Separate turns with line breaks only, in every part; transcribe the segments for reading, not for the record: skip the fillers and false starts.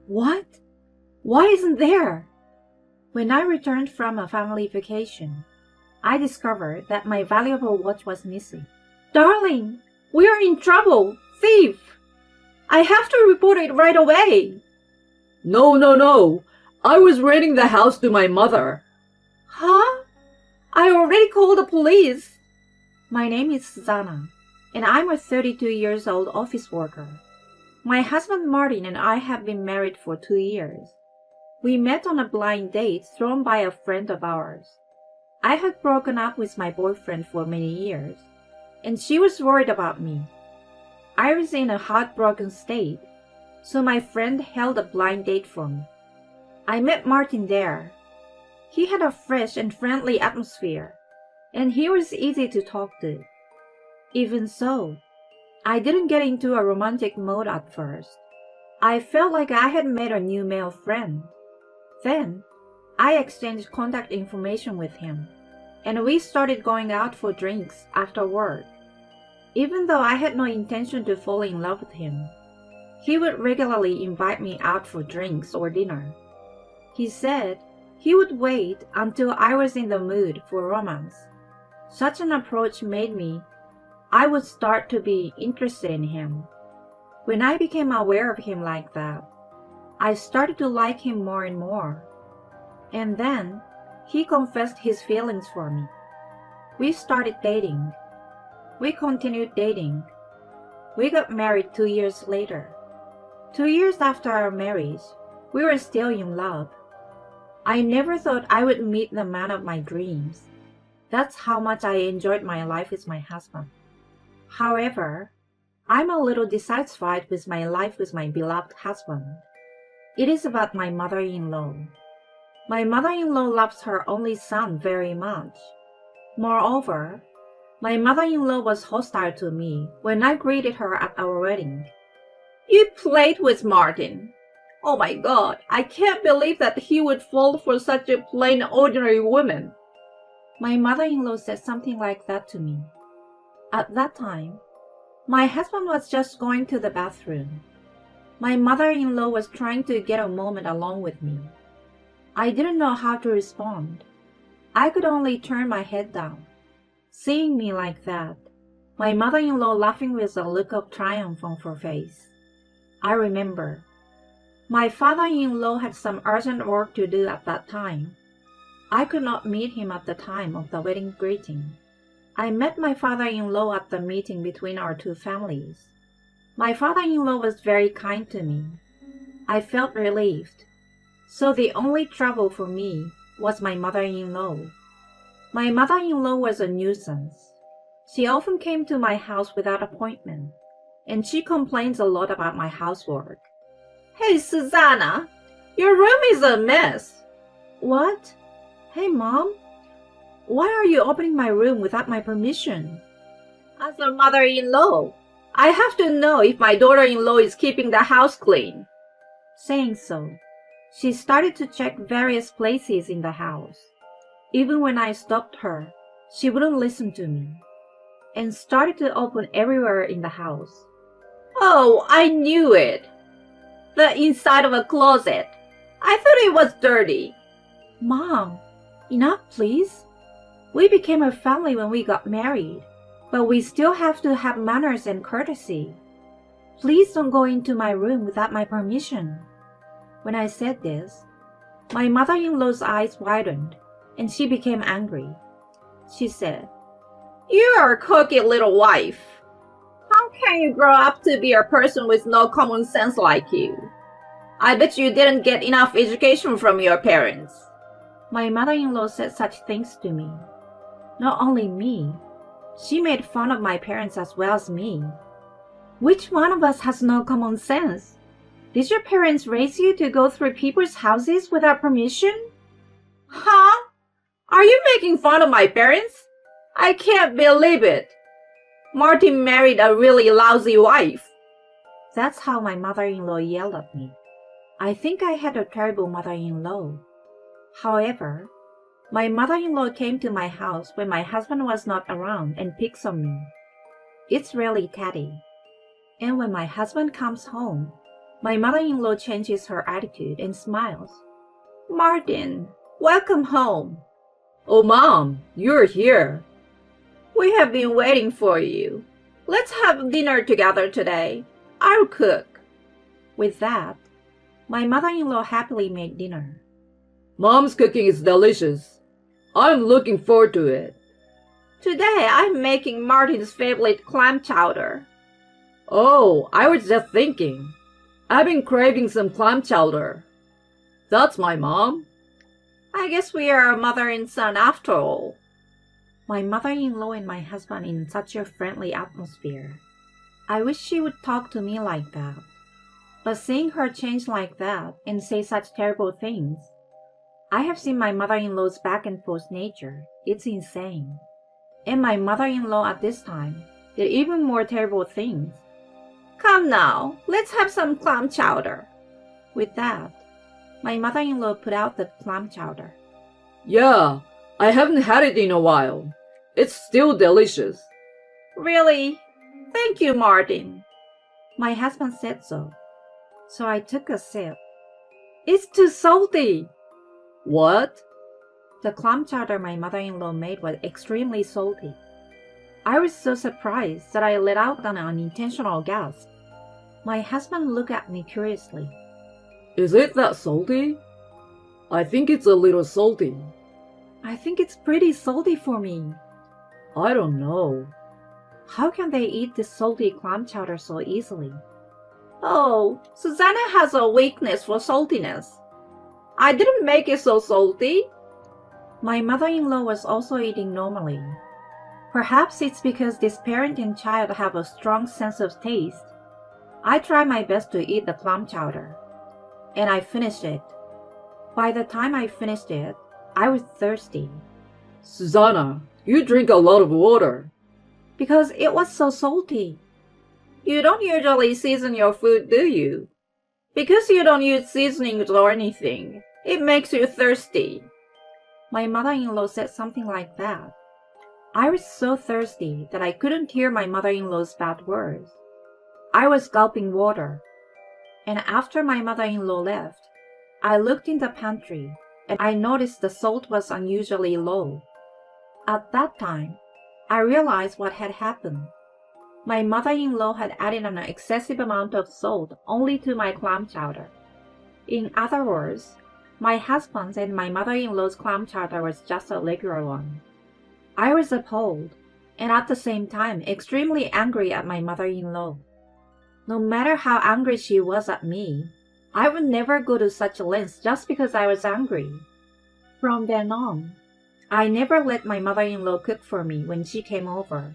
What? Why isn't there? When I returned from a family vacation, I discovered that my valuable watch was missing. Darling, we are in trouble! Thief! I have to report it right away!
No, no, no. I was renting the house to my mother.
Huh? I already called the police. My name is Susanna, and I'm a 32 years old office worker. My husband Martin and I have been married for 2 years. We met on a blind date thrown by a friend of ours. I had broken up with my boyfriend for many years, and she was worried about me. I was in a heartbroken state, so my friend held a blind date for me. I met Martin there. He had a fresh and friendly atmosphere, and he was easy to talk to. Even so, I didn't get into a romantic mode at first. I felt like I had made a new male friend. Then, I exchanged contact information with him, and we started going out for drinks after work. Even though I had no intention to fall in love with him, he would regularly invite me out for drinks or dinner. He said he would wait until I was in the mood for romance. Such an approach made me I would start to be interested in him. When I became aware of him like that, I started to like him more and more. And then, he confessed his feelings for me. We started dating. We continued dating. We got married 2 years later. 2 years after our marriage, we were still in love. I never thought I would meet the man of my dreams. That's how much I enjoyed my life with my husband. However, I'm a little dissatisfied with my life with my beloved husband. It is about my mother-in-law. My mother-in-law loves her only son very much. Moreover, my mother-in-law was hostile to me when I greeted her at our wedding. You played with Martin. Oh my God, I can't believe that he would fall for such a plain ordinary woman. My mother-in-law said something like that to me. At that time, my husband was just going to the bathroom. My mother-in-law was trying to get a moment alone with me. I didn't know how to respond. I could only turn my head down. Seeing me like that, my mother-in-law laughing with a look of triumph on her face. I remember. My father-in-law had some urgent work to do at that time. I could not meet him at the time of the wedding greeting. I met my father-in-law at the meeting between our two families. My father-in-law was very kind to me. I felt relieved. So the only trouble for me was my mother-in-law. My mother-in-law was a nuisance. She often came to my house without appointment, and she complains a lot about my housework. Hey, Susanna, your room is a mess. What? Hey, Mom. Why are you opening my room without my permission? As a mother-in-law, I have to know if my daughter-in-law is keeping the house clean. Saying so, she started to check various places in the house. Even when I stopped her, she wouldn't listen to me, and started to open everywhere in the house. Oh, I knew it. The inside of a closet. I thought it was dirty. Mom, enough please. We became a family when we got married, but we still have to have manners and courtesy. Please don't go into my room without my permission. When I said this, my mother-in-law's eyes widened, and she became angry. She said, You are a cocky little wife. How can you grow up to be a person with no common sense like you? I bet you didn't get enough education from your parents. My mother-in-law said such things to me. Not only me, she made fun of my parents as well as me. Which one of us has no common sense? Did your parents raise you to go through people's houses without permission? Huh? Are you making fun of my parents? I can't believe it. Martin married a really lousy wife. That's how my mother-in-law yelled at me. I think I had a terrible mother-in-law. However, my mother-in-law came to my house when my husband was not around and picks on me. It's really catty. And when my husband comes home, My mother-in-law changes her attitude and smiles. Martin, welcome home.
Oh, Mom, you're here.
We have been waiting for you. Let's have dinner together today. I'll cook. With that, my mother-in-law happily made dinner.
Mom's cooking is delicious. I'm looking forward to it.
Today I'm making Martin's favorite clam chowder.
Oh, I was just thinking. I've been craving some clam chowder. That's my mom.
I guess we are a mother and son after all. My mother-in-law and my husband in such a friendly atmosphere. I wish she would talk to me like that. But seeing her change like that and say such terrible things, I have seen my mother-in-law's back and forth nature. It's insane. And my mother-in-law at this time did even more terrible things. Come now, let's have some clam chowder. With that, my mother-in-law put out the clam chowder.
Yeah, I haven't had it in a while. It's still delicious.
Really? Thank you, Martin. My husband said so. So I took a sip. It's too salty.
What?
The clam chowder my mother-in-law made was extremely salty. I was so surprised that I let out an unintentional gasp. My husband looked at me curiously.
Is it that salty? I think it's a little salty.
I think it's pretty salty for me.
I don't know.
How can they eat this salty clam chowder so easily? Oh, Susanna has a weakness for saltiness. I didn't make it so salty. My mother-in-law was also eating normally. Perhaps it's because this parent and child have a strong sense of taste. I tried my best to eat the clam chowder, and I finished it. By the time I finished it, I was thirsty.
Susanna, you drink a lot of water.
Because it was so salty. You don't usually season your food, do you? Because you don't use seasonings or anything, it makes you thirsty. My mother-in-law said something like that. I was so thirsty that I couldn't hear my mother-in-law's bad words. I was gulping water. And after my mother-in-law left, I looked in the pantry and I noticed the salt was unusually low. At that time, I realized what had happened. My mother-in-law had added an excessive amount of salt only to my clam chowder. In other words, my husband's and my mother-in-law's clam chowder was just a regular one. I was appalled, and at the same time extremely angry at my mother-in-law. No matter how angry she was at me, I would never go to such lengths just because I was angry. From then on, I never let my mother-in-law cook for me when she came over.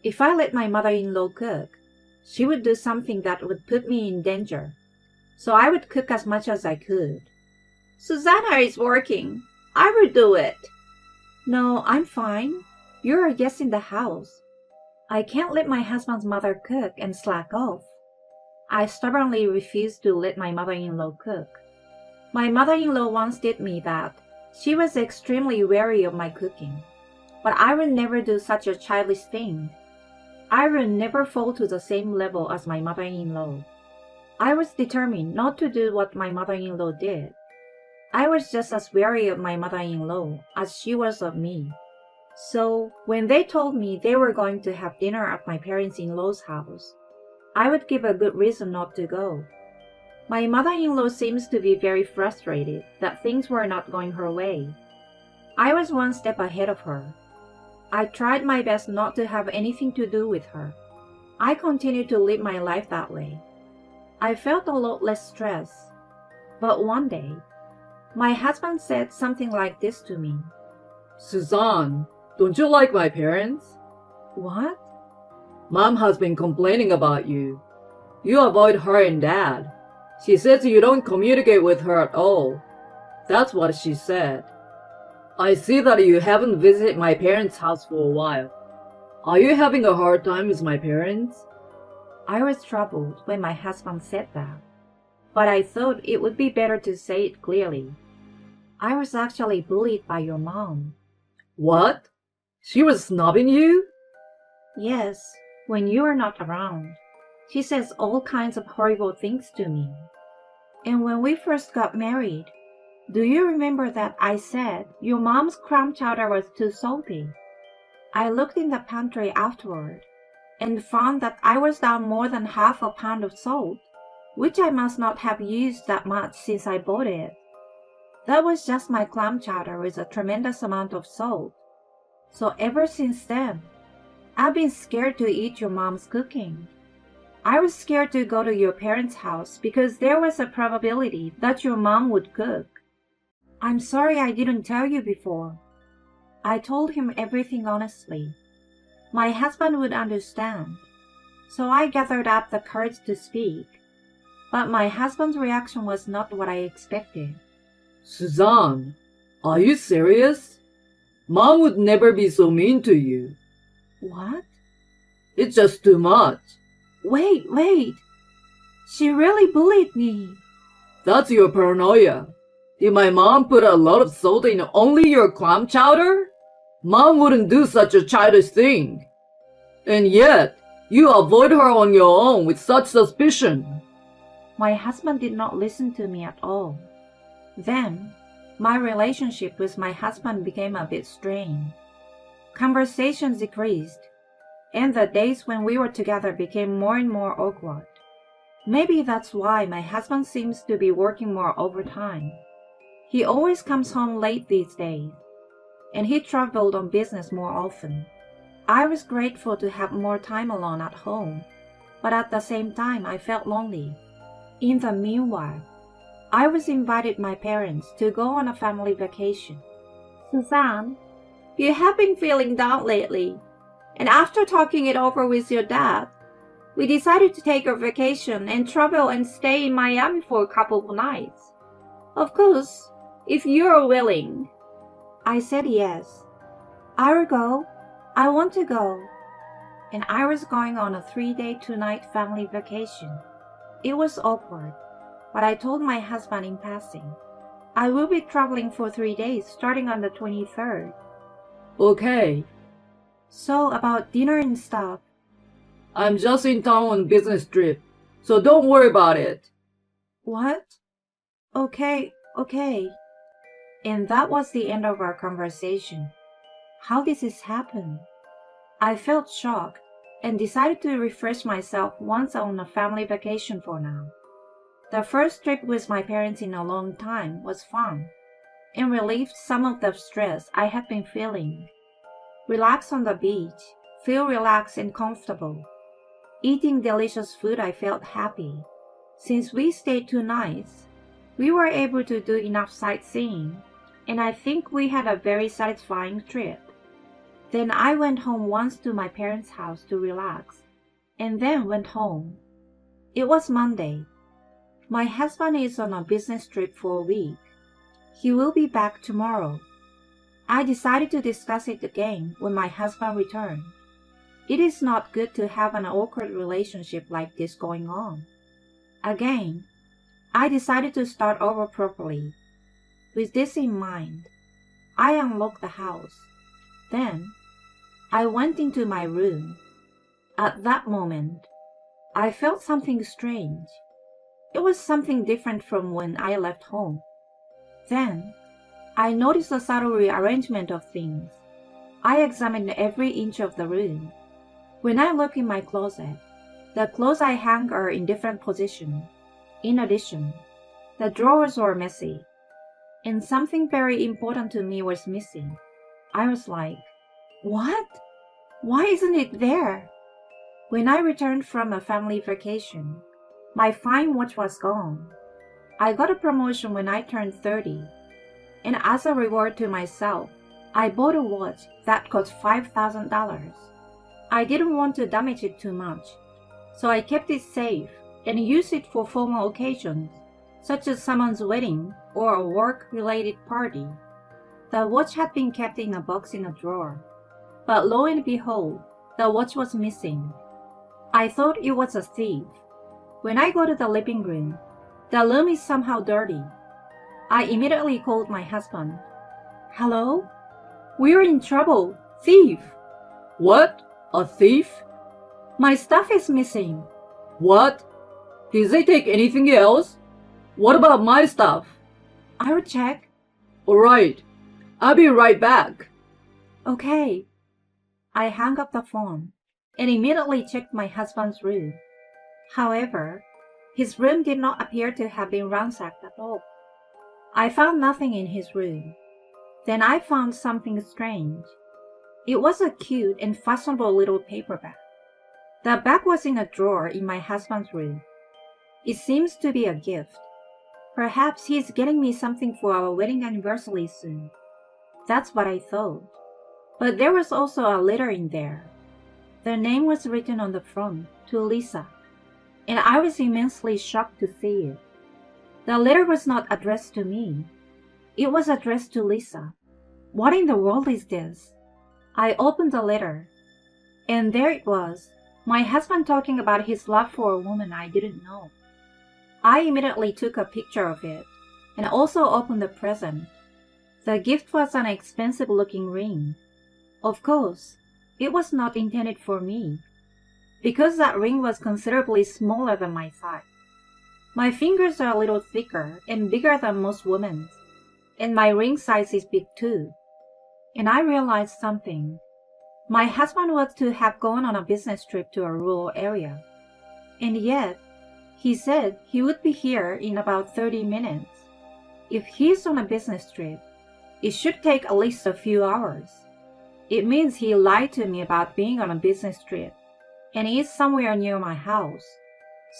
If I let my mother-in-law cook, she would do something that would put me in danger. So I would cook as much as I could. Susanna is working. I will do it. No, I'm fine. You're a guest in the house. I can't let my husband's mother cook and slack off. I stubbornly refused to let my mother-in-law cook. My mother-in-law once did me that. She was extremely wary of my cooking. But I will never do such a childish thing. I will never fall to the same level as my mother-in-law. I was determined not to do what my mother-in-law did. I was just as wary of my mother-in-law as she was of me. So, when they told me they were going to have dinner at my parents-in-law's house, I would give a good reason not to go. My mother-in-law seems to be very frustrated that things were not going her way. I was one step ahead of her. I tried my best not to have anything to do with her. I continued to live my life that way. I felt a lot less stress. But one day, my husband said something like this to me.
Suzanne, don't you like my parents?
What?
Mom has been complaining about you. You avoid her and Dad. She says you don't communicate with her at all. That's what she said. I see that you haven't visited my parents' house for a while. Are you having a hard time with my parents?
I was troubled when my husband said that, but I thought it would be better to say it clearly. I was actually bullied by your mom.
What? She was snubbing you?
Yes, when you were not around. She says all kinds of horrible things to me. And when we first got married, do you remember that I said your mom's clam chowder was too salty? I looked in the pantry afterward and found that I was down more than half a pound of salt, which I must not have used that much since I bought it. That was just my clam chowder with a tremendous amount of salt. So ever since then, I've been scared to eat your mom's cooking. I was scared to go to your parents' house because there was a probability that your mom would cook. I'm sorry I didn't tell you before. I told him everything honestly. My husband would understand, so I gathered up the courage to speak. But my husband's reaction was not what I expected.
Suzanne, are you serious? Mom would never be so mean to you.
What?
It's just too much.
Wait. She really bullied me.
That's your paranoia. Did my mom put a lot of salt in only your clam chowder? Mom wouldn't do such a childish thing. And yet, you avoid her on your own with such suspicion.
My husband did not listen to me at all. Then, my relationship with my husband became a bit strained. Conversations decreased, and the days when we were together became more and more awkward. Maybe that's why my husband seems to be working more overtime. He always comes home late these days, and he traveled on business more often. I was grateful to have more time alone at home, but at the same time I felt lonely. In the meanwhile, I was invited my parents to go on a family vacation. Suzanne, you have been feeling down lately, and after talking it over with your dad, we decided to take a vacation and travel and stay in Miami for a couple of nights. Of course, if you're willing. I said yes. I will go. I want to go. And I was going on a 3-day, 2-night family vacation. It was awkward, but I told my husband in passing. I will be traveling for 3 days starting on the 23rd.
Okay,
So about dinner and stuff.
I'm just in town on business trip, so don't worry about it.
What? Okay. And that was the end of our conversation. How did this happen? I felt shocked and decided to refresh myself once on a family vacation for now. The first trip with my parents in a long time was fun and relieved some of the stress I had been feeling. Relax on the beach, feel relaxed and comfortable. Eating delicious food, I felt happy. Since we stayed 2 nights, we were able to do enough sightseeing, and I think we had a very satisfying trip. Then I went home once to my parents' house to relax, and then went home. It was Monday. My husband is on a business trip for a week. He will be back tomorrow. I decided to discuss it again when my husband returned. It is not good to have an awkward relationship like this going on. Again, I decided to start over properly. With this in mind, I unlocked the house. Then, I went into my room. At that moment, I felt something strange. It was something different from when I left home. Then, I noticed the subtle rearrangement of things. I examined every inch of the room. When I look in my closet, the clothes I hang are in different positions. In addition, the drawers were messy, and something very important to me was missing. I was like, what? Why isn't it there? When I returned from a family vacation, my fine watch was gone. I got a promotion when I turned 30, and as a reward to myself, I bought a watch that cost $5,000. I didn't want to damage it too much, so I kept it safe and used it for formal occasions, such as someone's wedding or a work-related party. The watch had been kept in a box in a drawer, but lo and behold, the watch was missing. I thought it was a thief. When I go to the living room, the room is somehow dirty. I immediately called my husband. Hello? We're in trouble. Thief!
What? A thief?
My stuff is missing.
What? Did they take anything else? What about my stuff?
I will check.
Alright, I'll be right back.
Okay. I hung up the phone and immediately checked my husband's room. However, his room did not appear to have been ransacked at all. I found nothing in his room. Then I found something strange. It was a cute and fashionable little paper bag. The bag was in a drawer in my husband's room. It seems to be a gift. Perhaps he is getting me something for our wedding anniversary soon. That's what I thought. But there was also a letter in there. The name was written on the front, to Lisa, and I was immensely shocked to see it. The letter was not addressed to me. It was addressed to Lisa. What in the world is this? I opened the letter, and there it was, my husband talking about his love for a woman I didn't know. I immediately took a picture of it, and also opened the present. The gift was an expensive-looking ring. Of course, it was not intended for me, because that ring was considerably smaller than my size. My fingers are a little thicker and bigger than most women's, and my ring size is big too. And I realized something. My husband was to have gone on a business trip to a rural area, and yet he said he would be here in about 30 minutes. If he's on a business trip, it should take at least a few hours. It means he lied to me about being on a business trip, and he is somewhere near my house.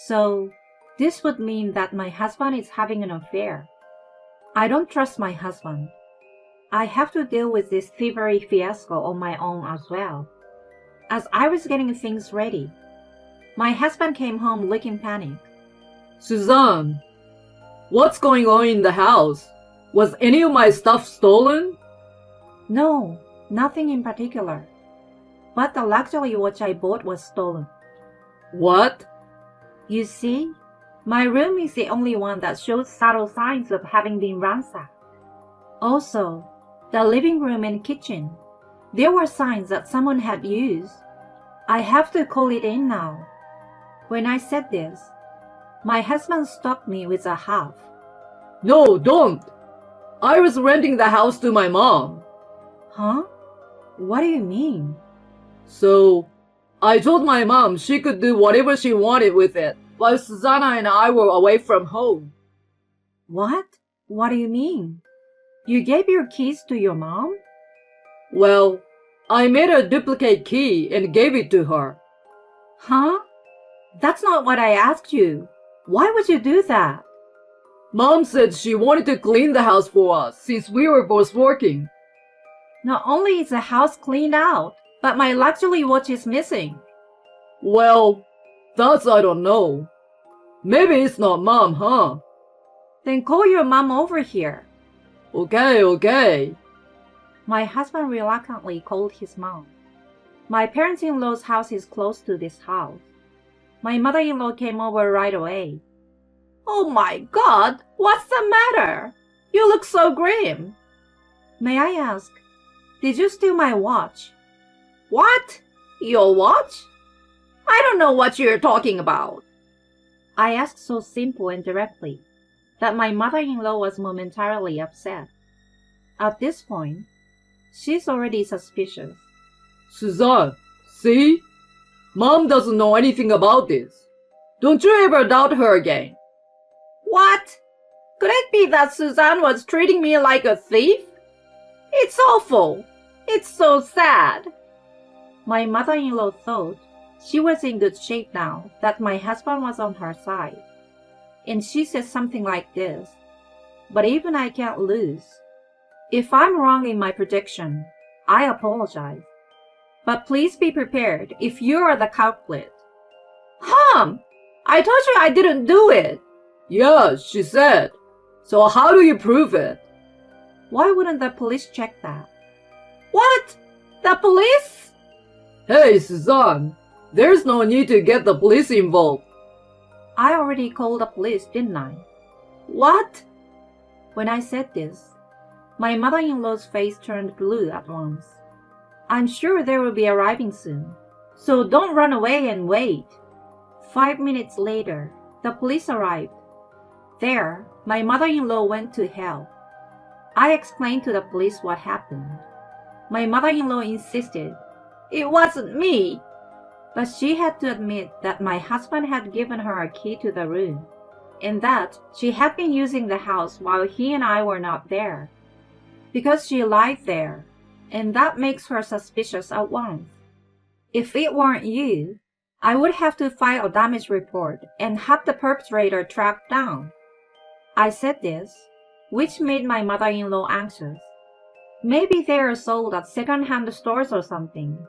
So, this would mean that my husband is having an affair. I don't trust my husband. I have to deal with this thievery fiasco on my own as well. As I was getting things ready, my husband came home looking panicked.
Suzanne, what's going on in the house? Was any of my stuff stolen?
No, nothing in particular. But the luxury watch I bought was stolen.
What?
You see, my room is the only one that shows subtle signs of having been ransacked. Also, the living room and kitchen. There were signs that someone had used. I have to call it in now. When I said this, my husband stopped me with a half.
No, don't! I was renting the house to my mom.
Huh? What do you mean?
So, I told my mom she could do whatever she wanted with it while Susanna and I were away from home.
What? What do you mean? You gave your keys to your mom?
Well, I made a duplicate key and gave it to her.
Huh? That's not what I asked you. Why would you do that?
Mom said she wanted to clean the house for us since we were both working.
Not only is the house cleaned out, but my luxury watch is missing.
Well, that's I don't know. Maybe it's not Mom, huh?
Then call your mom over here.
Okay.
My husband reluctantly called his mom. My parents-in-law's house is close to this house. My mother-in-law came over right away. Oh my God, what's the matter? You look so grim. May I ask, did you steal my watch? What? Your watch? I don't know what you're talking about. I asked so simple and directly that my mother-in-law was momentarily upset. At this point, she's already suspicious.
Suzanne, see? Mom doesn't know anything about this. Don't you ever doubt her again.
What? Could it be that Suzanne was treating me like a thief? It's awful. It's so sad. My mother-in-law thought she was in good shape now that my husband was on her side. And she said something like this, but even I can't lose. If I'm wrong in my prediction, I apologize. But please be prepared if you are the culprit. I told you I didn't do it.
Yeah, she said. So how do you prove it?
Why wouldn't the police check that? What? The police?
Hey, Suzanne, there's no need to get the police involved.
I already called the police, didn't I? What? When I said this, my mother-in-law's face turned blue at once. I'm sure they will be arriving soon, so don't run away and wait. 5 minutes later, the police arrived. There, my mother-in-law went to help. I explained to the police what happened. My mother-in-law insisted, "It wasn't me." But she had to admit that my husband had given her a key to the room, and that she had been using the house while he and I were not there. Because she lied there, and that makes her suspicious at once. If it weren't you, I would have to file a damage report and have the perpetrator tracked down. I said this, which made my mother-in-law anxious. Maybe they are sold at second-hand stores or something,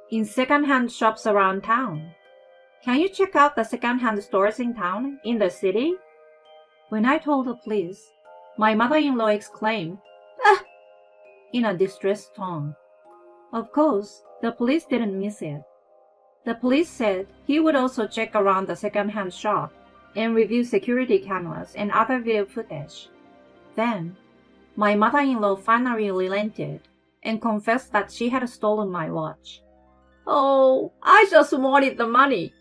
in second-hand shops around town. Can you check out the second-hand stores in town, in the city? When I told the police, my mother-in-law exclaimed, "Ah!" in a distressed tone. Of course, the police didn't miss it. The police said he would also check around the second-hand shop and review security cameras and other video footage. Then, my mother-in-law finally relented and confessed that she had stolen my watch. "Oh, I just wanted the money.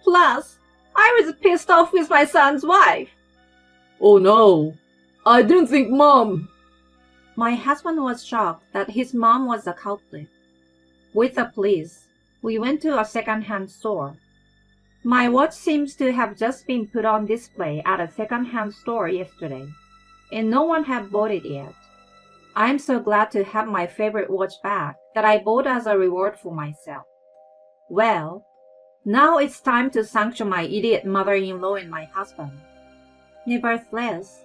Plus, I was pissed off with my son's wife."
Oh no, I didn't think Mom.
My husband was shocked that his mom was the culprit. With the police, we went to a second-hand store. My watch seems to have just been put on display at a second-hand store yesterday, and no one had bought it yet. I'm so glad to have my favorite watch back that I bought as a reward for myself. Well, now it's time to sanction my idiot mother-in-law and my husband. Nevertheless,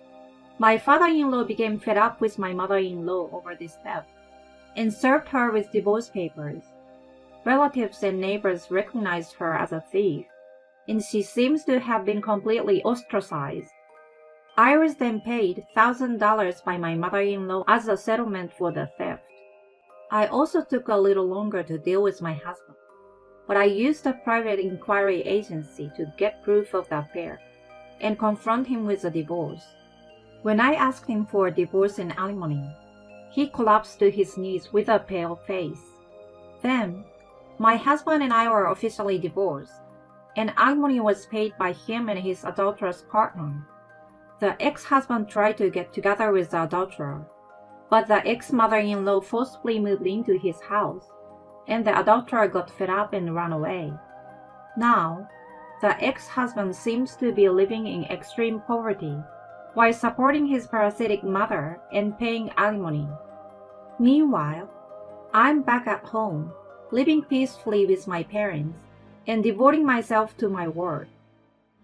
my father-in-law became fed up with my mother-in-law over this theft and served her with divorce papers. Relatives and neighbors recognized her as a thief, and she seems to have been completely ostracized. I was then paid $1,000 by my mother-in-law as a settlement for the theft. I also took a little longer to deal with my husband, but I used a private inquiry agency to get proof of the affair and confront him with a divorce. When I asked him for a divorce and alimony, he collapsed to his knees with a pale face. Then, my husband and I were officially divorced, and alimony was paid by him and his adulterous partner. The ex-husband tried to get together with the adulterer, but the ex-mother-in-law forcibly moved into his house, and the adulterer got fed up and ran away. Now, the ex-husband seems to be living in extreme poverty while supporting his parasitic mother and paying alimony. Meanwhile, I'm back at home, living peacefully with my parents and devoting myself to my work.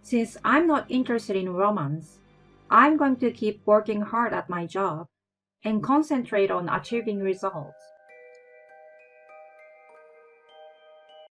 Since I'm not interested in romance, I'm going to keep working hard at my job and concentrate on achieving results.